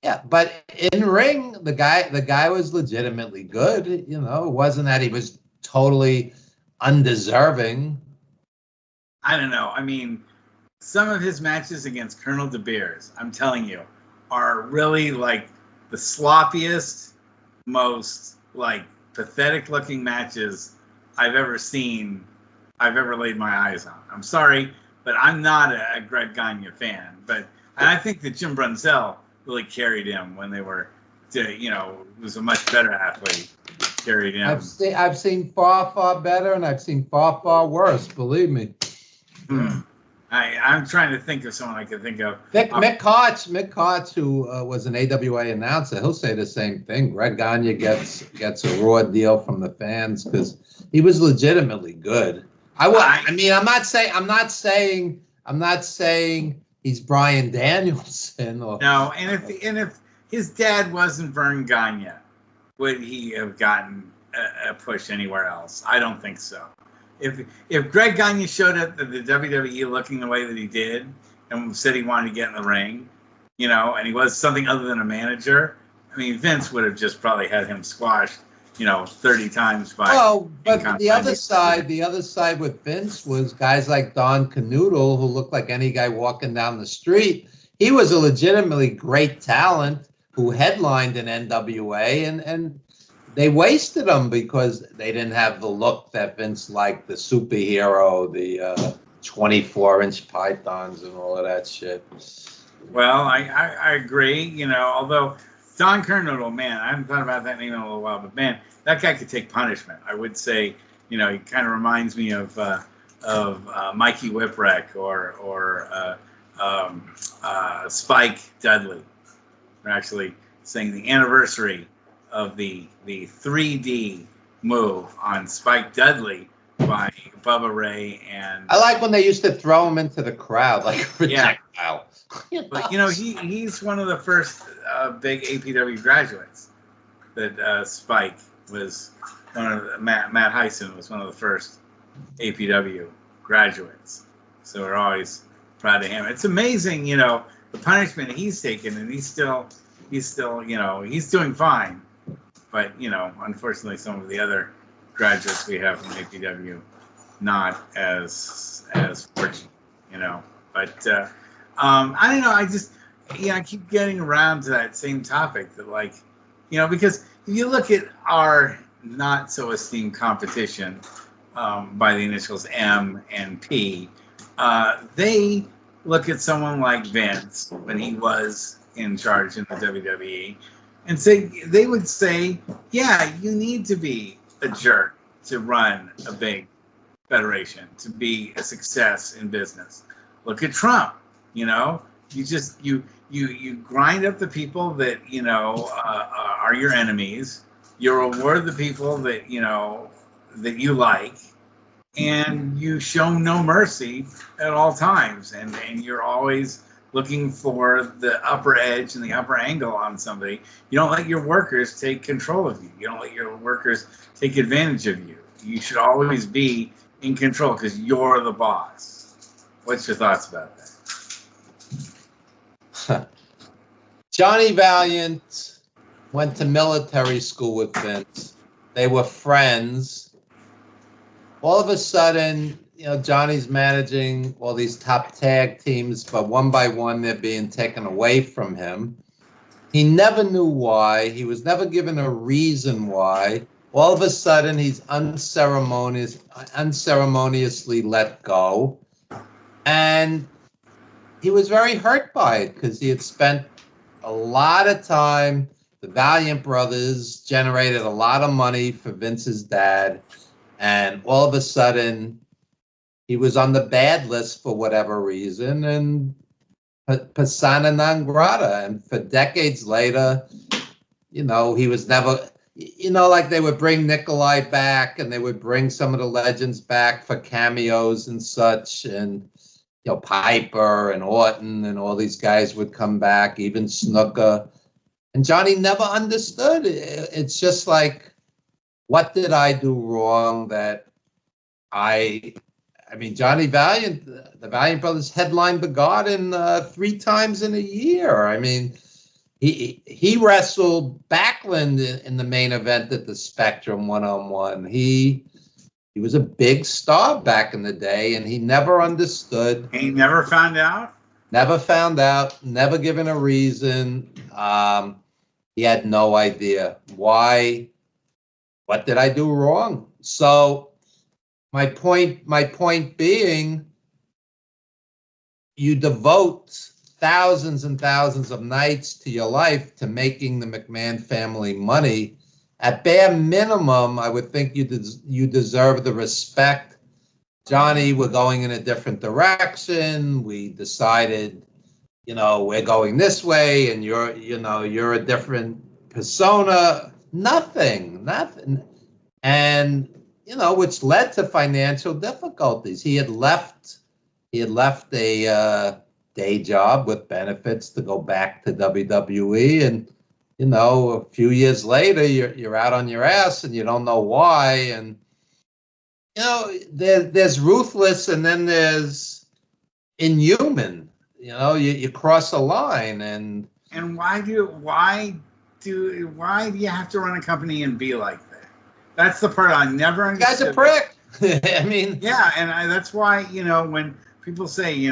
Yeah, but in ring, the guy was legitimately good. You know, it wasn't that he was totally undeserving. I don't know. I mean, some of his matches against Colonel De Beers, I'm telling you, are really like the sloppiest, most like pathetic looking matches I've ever seen, I've ever laid my eyes on. I'm sorry, but I'm not a Greg Gagne fan. But I think that Jim Brunzell really carried him when they were, you know, was a much better athlete. Carried him. I've seen far better, and I've seen far worse. Believe me. I'm trying to think of someone I could think of. Mick Hartz, who was an AWA announcer, he'll say the same thing. Greg Gagne gets a raw deal from the fans because he was legitimately good. I mean, I'm not saying he's Bryan Danielson. No, and if his dad wasn't Vern Gagne, would he have gotten a push anywhere else? I don't think so. If Greg Gagne showed up at the WWE looking the way that he did and said he wanted to get in the ring, you know, and he was something other than a manager, I mean, Vince would have just probably had him squashed, you know, 30 times by. Oh, but the other side with Vince was guys like Don Kanoodle, who looked like any guy walking down the street. He was a legitimately great talent who headlined in NWA, and they wasted him because they didn't have the look that Vince liked, the superhero, the 24-inch pythons and all of that shit. Well, I agree, you know, although Don Kernodle, man, I haven't thought about that name in a little while, but man, that guy could take punishment. I would say, you know, he kind of reminds me of Mikey Whipwreck or Spike Dudley. We're actually saying the anniversary of the 3D move on Spike Dudley by Bubba Ray and. I like when they used to throw him into the crowd like a projectile. But he's one of the first big APW graduates. That Spike was one of the, Matt Heisen was one of the first APW graduates. So we're always proud of him. It's amazing, the punishment he's taken, and he's still, he's doing fine. But unfortunately, some of the other graduates we have from APW not as fortunate, But I don't know. I keep getting around to that same topic that, like, because if you look at our not so esteemed competition by the initials M and P, they look at someone like Vince when he was in charge in the WWE and they would say, yeah, you need to be a jerk to run a big federation, to be a success in business. Look at Trump, you grind up the people that, are your enemies. You reward the people that, that you like, and you show no mercy at all times. And you're always looking for the upper edge and the upper angle on somebody. You don't let your workers take control of you. You don't let your workers take advantage of you. You should always be in control because you're the boss. What's your thoughts about that? Johnny Valiant went to military school with Vince. They were friends. All of a sudden, Johnny's managing all these top tag teams, but one by one, they're being taken away from him. He never knew why. He was never given a reason why. All of a sudden, he's unceremoniously let go. And he was very hurt by it because he had spent a lot of time. The Valiant brothers generated a lot of money for Vince's dad. And all of a sudden, he was on the bad list for whatever reason, and persona non grata. And for decades later, he was never, like they would bring Nikolai back and they would bring some of the legends back for cameos and such. And, Piper and Orton and all these guys would come back, even Snuka. And Johnny never understood. It's just like, what did I do wrong that Johnny Valiant, the Valiant brothers headlined the Garden 3 times in a year. I mean, he wrestled Backlund in the main event at the Spectrum 1-on-1. He was a big star back in the day, and he never understood. He never found out? Never found out, never given a reason. He had no idea why. What did I do wrong? So my point being, you devote thousands and thousands of nights to your life to making the McMahon family money. At bare minimum, I would think you deserve the respect. Johnny, we're going in a different direction. We decided, we're going this way, and you're a different persona. Nothing. And, which led to financial difficulties. He had left a day job with benefits to go back to WWE. And, a few years later, you're out on your ass and you don't know why. And, there's ruthless and then there's inhuman. You cross a line. And why do you have to run a company and be like that? That's the part I never understood. The guy's a prick. Yeah, and that's why, when people say,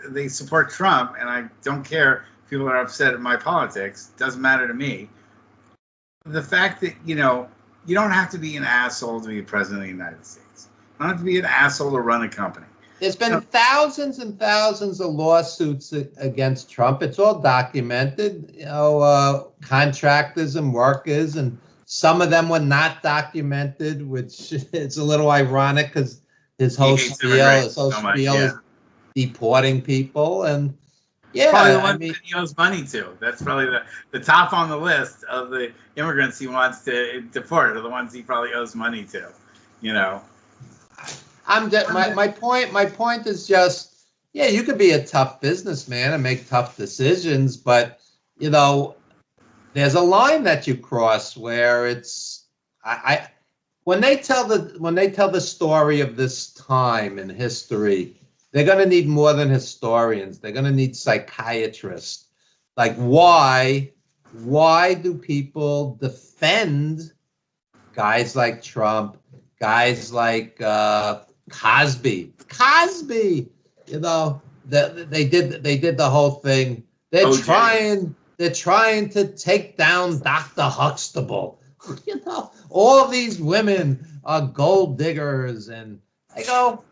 they support Trump, and I don't care if people are upset at my politics, doesn't matter to me. The fact that, you don't have to be an asshole to be president of the United States. You don't have to be an asshole to run a company. There's been thousands and thousands of lawsuits against Trump. It's all documented, contractors and workers, and some of them were not documented, which is a little ironic because his whole spiel is deporting people. And probably the ones that he owes money to. That's probably the top on the list of the immigrants he wants to deport are the ones he probably owes money to, I'm just, my point. My point is just, yeah, you could be a tough businessman and make tough decisions, but you know, there's a line that you cross where it's I when they tell the story of this time in history, they're going to need more than historians. They're going to need psychiatrists. Like, why do people defend guys like Trump, guys like Cosby? You know, they did the whole thing. They're trying to take down Dr. Huxtable. You know, all these women are gold diggers, and I go,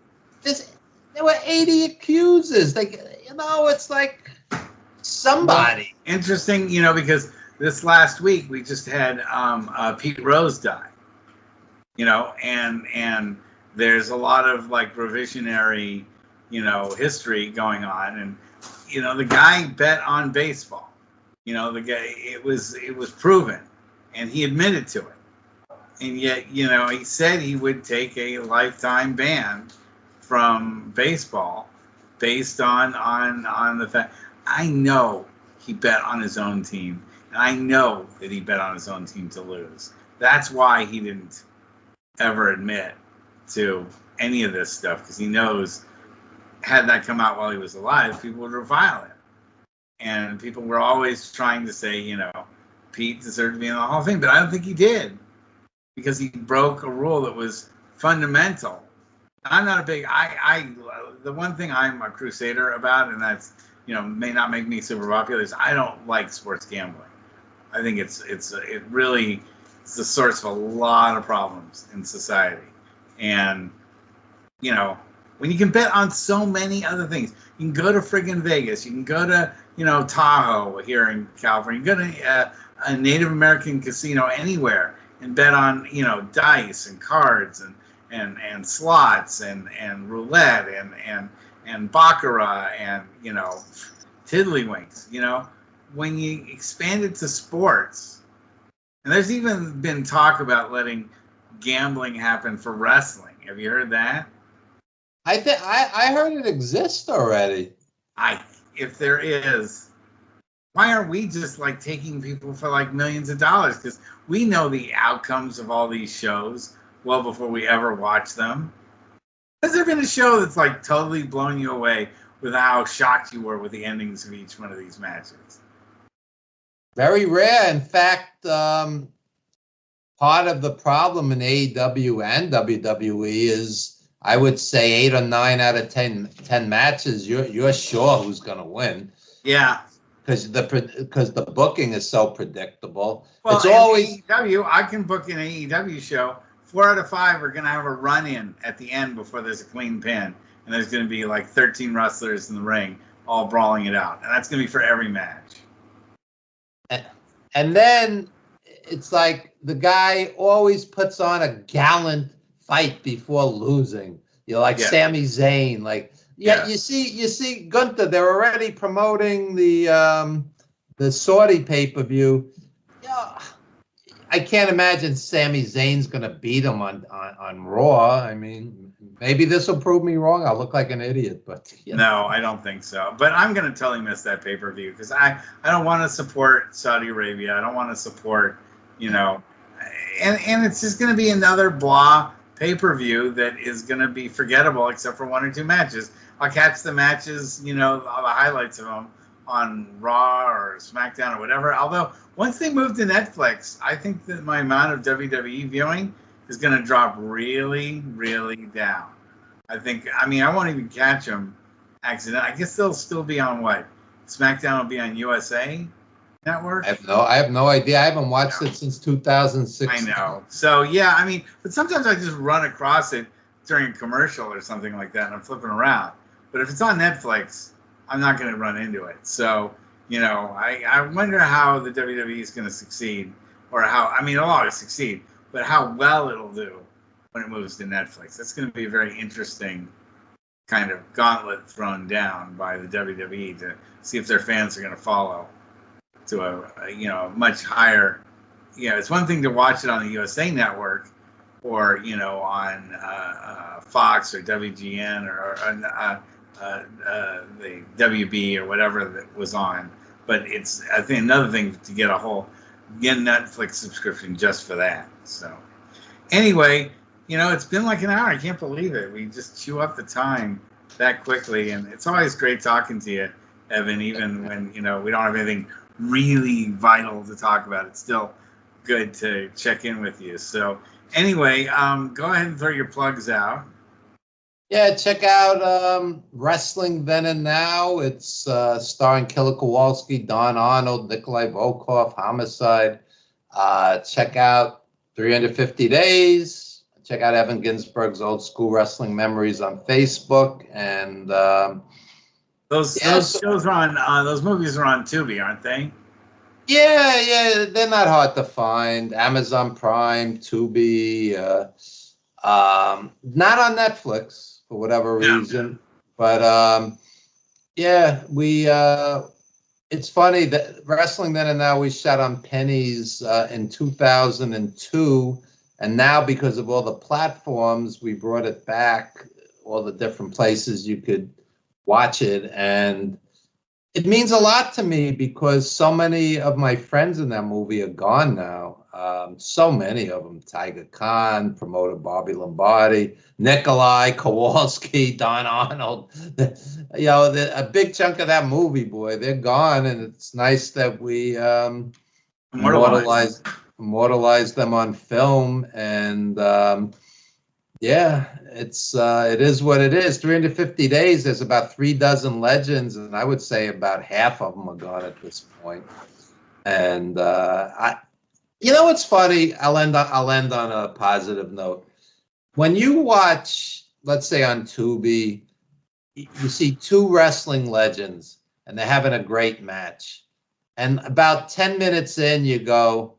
there were 80 accusers. It's like somebody. Well, interesting, because this last week we just had Pete Rose die. And there's a lot of like revisionary, history going on, and the guy bet on baseball. The guy, it was proven, and he admitted to it. And yet, he said he would take a lifetime ban from baseball based on the fact. I know he bet on his own team, and I know that he bet on his own team to lose. That's why he didn't ever admit to any of this stuff, because he knows, had that come out while he was alive, people would revile him. And people were always trying to say, Pete deserved to be in the Hall of Fame, but I don't think he did, because he broke a rule that was fundamental. I'm not a big, the one thing I'm a crusader about, and that's, may not make me super popular, is I don't like sports gambling. I think it's the source of a lot of problems in society. And, when you can bet on so many other things, you can go to friggin' Vegas, you can go to, Tahoe here in California, you can go to a Native American casino anywhere and bet on, dice and cards and slots and roulette and baccarat and, tiddlywinks. When you expand it to sports, and there's even been talk about letting gambling happen for wrestling. Have you heard that? I heard it exists already. If there is, why aren't we just like taking people for like millions of dollars? Because we know the outcomes of all these shows well before we ever watch them. Has there been a show that's like totally blown you away with how shocked you were with the endings of each one of these matches? Very rare. In fact, part of the problem in AEW and WWE is, I would say 8 or 9 out of 10 matches, you're sure who's going to win. Yeah. Because the booking is so predictable. Well, it's always AEW. I can book an AEW show. 4 out of 5 are going to have a run-in at the end before there's a clean pin, and there's going to be like 13 wrestlers in the ring all brawling it out, and that's going to be for every match. And then it's like the guy always puts on a gallant fight before losing. Like Sami Zayn. Like, you see Gunther. They're already promoting the Saudi pay-per-view. I can't imagine Sami Zayn's gonna beat him on Raw. I mean, maybe this will prove me wrong. I'll look like an idiot, but no, I don't think so. But I'm gonna totally miss that pay-per-view, because I don't want to support Saudi Arabia. I don't want to support, and it's just gonna be another blah pay-per-view that is gonna be forgettable except for 1 or 2 matches. I'll catch the matches, all the highlights of them on Raw or SmackDown or whatever. Although once they move to Netflix, I think that my amount of WWE viewing is going to drop really, really down. I won't even catch them accidentally. I guess they'll still be on what? SmackDown will be on USA Network? I have no idea. I haven't watched it since 2006. I know. So, but sometimes I just run across it during a commercial or something like that, and I'm flipping around. But if it's on Netflix, I'm not going to run into it. So, I wonder how the WWE is going to succeed, or it'll always succeed, but how well it'll do when it moves to Netflix. That's going to be a very interesting kind of gauntlet thrown down by the WWE to see if their fans are going to follow to a much higher. It's one thing to watch it on the USA Network or on Fox or WGN or the WB or whatever that was on. But it's, I think, another thing to get a Netflix subscription just for that. So anyway, it's been like an hour. I can't believe it. We just chew up the time that quickly, and it's always great talking to you, Evan. Even when we don't have anything really vital to talk about, it's still good to check in with you. So anyway, go ahead and throw your plugs out. Yeah, check out Wrestling Then and Now. It's starring Killer Kowalski, Don Arnold, Nikolai Volkov, Homicide. Check out 350 Days. Check out Evan Ginsberg's Old School Wrestling Memories on Facebook. And those shows are on, those movies are on Tubi, aren't they? Yeah, they're not hard to find. Amazon Prime, Tubi, not on Netflix for whatever reason. But yeah, it's funny that Wrestling Then and Now we shot on pennies in 2002, and now because of all the platforms, we brought it back, all the different places you could watch it, and it means a lot to me because so many of my friends in that movie are gone now. So many of them: Tiger Khan, promoter Bobby Lombardi, Nikolai Kowalski, Don Arnold. A big chunk of that movie, boy, they're gone, and it's nice that we immortalize them on film. And yeah, it is what it is. 350 Days. There's about 36 legends, and I would say about half of them are gone at this point. And it's funny. I'll end on a positive note. When you watch, let's say on Tubi, you see two wrestling legends, and they're having a great match. And about 10 minutes in, you go,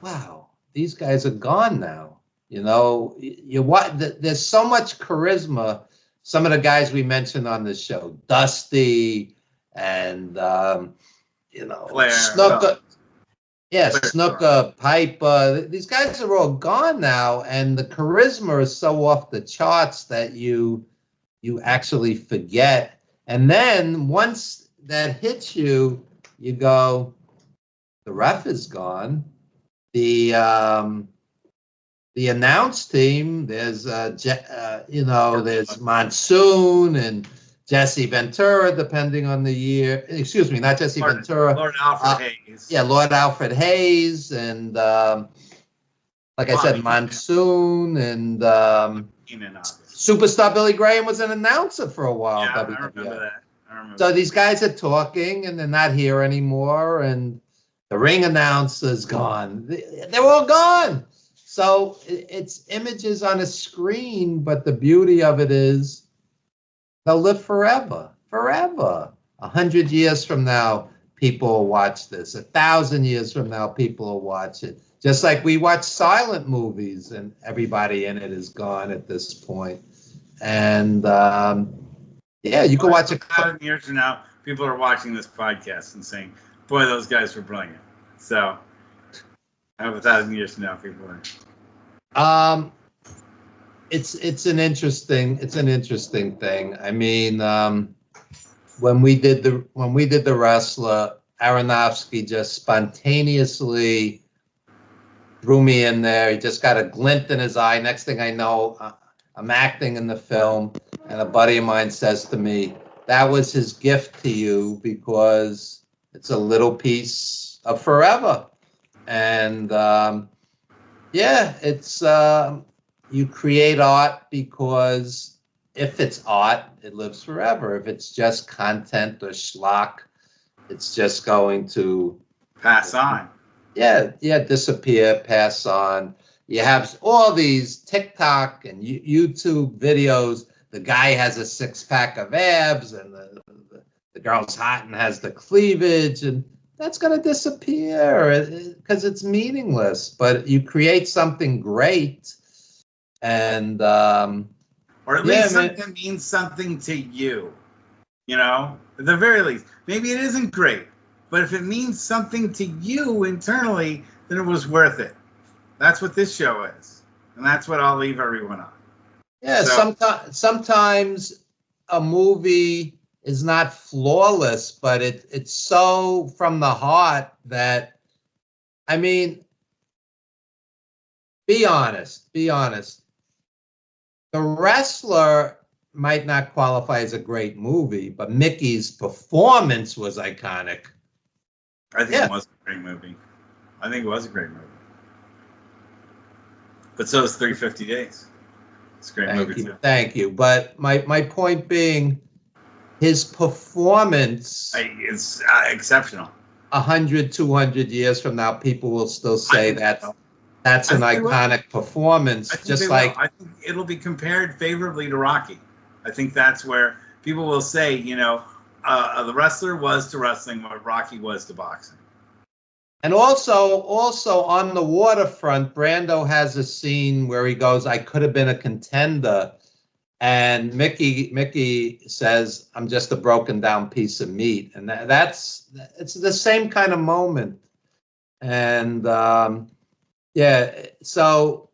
"Wow, these guys are gone now." There's so much charisma. Some of the guys we mentioned on this show, Dusty and Flair, Snooker. Yeah, Snooker, Piper. These guys are all gone now, and the charisma is so off the charts that you actually forget. And then once that hits you, you go, the ref is gone. The announce team, there's there's Monsoon and Jesse Ventura, depending on the year. Excuse me, not Jesse Ventura. Lord Alfred Hayes. Yeah, Lord Alfred Hayes, and like I said, Monsoon, and Superstar Billy Graham was an announcer for a while. Yeah, I remember that. So these guys are talking, and they're not here anymore, and the ring announcer's gone. They're all gone. So it's images on a screen, but the beauty of it is they'll live forever. 100 years from now, people will watch this. 1,000 years from now, people will watch it. Just like we watch silent movies, and everybody in it is gone at this point. And you can watch 1,000 years from now, people are watching this podcast and saying, "Boy, those guys were brilliant." So, I hope 1,000 years from now, people are. It's an interesting thing. I mean, when we did the Wrestler, Aronofsky just spontaneously threw me in there. He just got a glint in his eye. Next thing I know, I'm acting in the film, and a buddy of mine says to me, "That was his gift to you because it's a little piece of forever." And it's you create art because if it's art, it lives forever. If it's just content or schlock, it's just going to pass on. Disappear, pass on. You have all these TikTok and YouTube videos. The guy has a 6-pack of abs, and the girl's hot and has the cleavage, and that's going to disappear because it's meaningless. But you create something great, and or at least something means something to you. At the very least, maybe it isn't great, but if it means something to you internally, then it was worth it. That's what this show is. And that's what I'll leave everyone on. Yeah, So- sometimes a movie is not flawless, but it's so from the heart that, I mean, be honest. The Wrestler might not qualify as a great movie, but Mickey's performance was iconic. I think Yeah. it was a great movie. But so is 350 Days. It's a great movie too. Thank you. But my point being, his performance, It's exceptional. 100, 200 years from now, people will still say that's an I think they will. iconic performance. I think Just they like, will. I think it'll be compared favorably to Rocky. I think that's where people will say, the Wrestler was to wrestling what Rocky was to boxing. and also on the waterfront, Brando has a scene where he goes, "I could have been a contender," and Mickey says, "I'm just a broken down piece of meat," and it's the same kind of moment. And so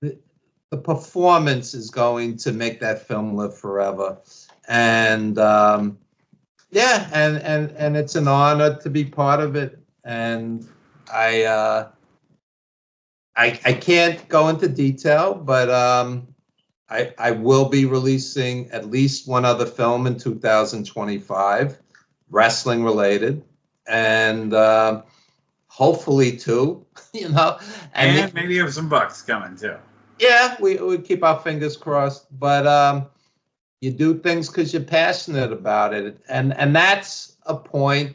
the performance is going to make that film live forever, and and it's an honor to be part of it. And I can't go into detail, but I will be releasing at least one other film in 2025, wrestling related, and hopefully two, And maybe you have some bucks coming too. Yeah, we keep our fingers crossed, but you do things because you're passionate about it, and that's a point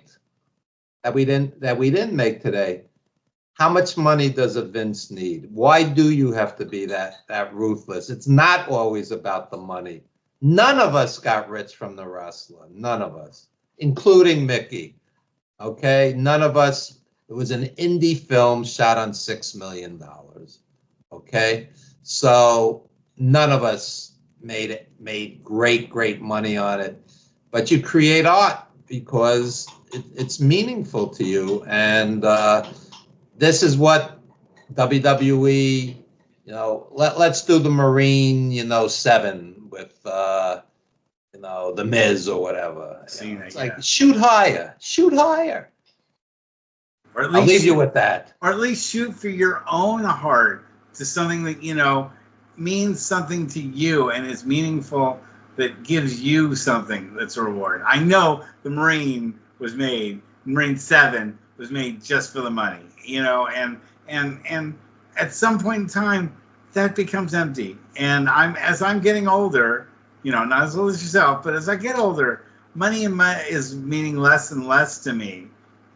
that we didn't make today. How much money does a Vince need? Why do you have to be that ruthless? It's not always about the money. None of us got rich from The Wrestler. None of us, including Mickey. Okay, none of us. It was an indie film shot on $6 million. Okay, so none of us made great money on it, but you create art because it's meaningful to you, and this is what WWE. Let's do the Marine, 7 with the Miz or whatever. It's like shoot higher. Or at least I'll leave you with that. Or at least shoot for your own heart to something that means something to you and is meaningful, that gives you something that's a reward. I know the Marine 7 was made just for the money, and at some point in time that becomes empty. And as I'm getting older, not as old as yourself, but as I get older, money is meaning less and less to me,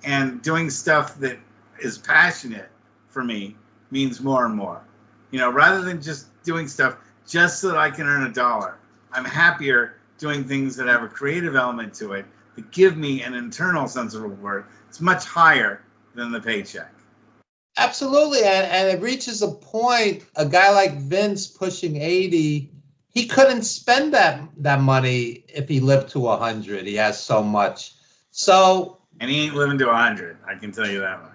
and doing stuff that is passionate for me means more and more. Rather than just doing stuff just so that I can earn $1, I'm happier doing things that have a creative element to it that give me an internal sense of reward. It's much higher than the paycheck. Absolutely, and it reaches a point. A guy like Vince pushing 80, he couldn't spend that money if he lived to 100. He has so much. So, and he ain't living to 100. I can tell you that much.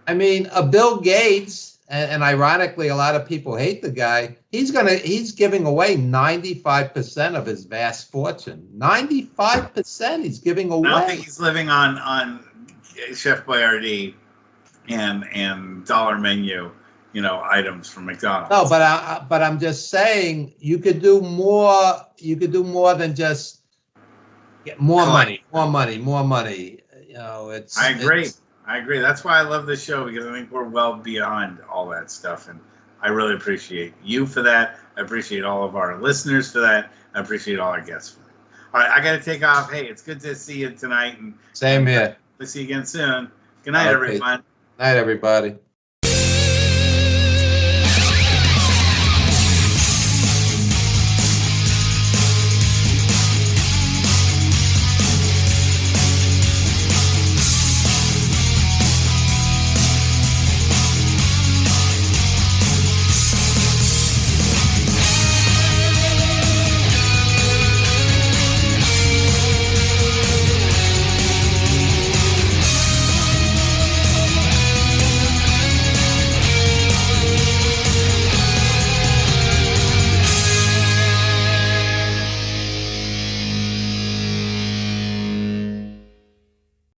I mean, a Bill Gates, and ironically, a lot of people hate the guy. He's giving away 95% of his vast fortune. 95% he's giving away. I don't think he's living on Chef Boyardee and dollar menu, items from McDonald's. No, but I'm just saying you could do more. You could do more than just get more money. I agree. That's why I love this show, because I think we're well beyond all that stuff, and I really appreciate you for that. I appreciate all of our listeners for that. I appreciate all our guests for that. All right, I got to take off. Hey, it's good to see you tonight. And same here. We'll see you again soon. Good night, everyone. Night, everybody.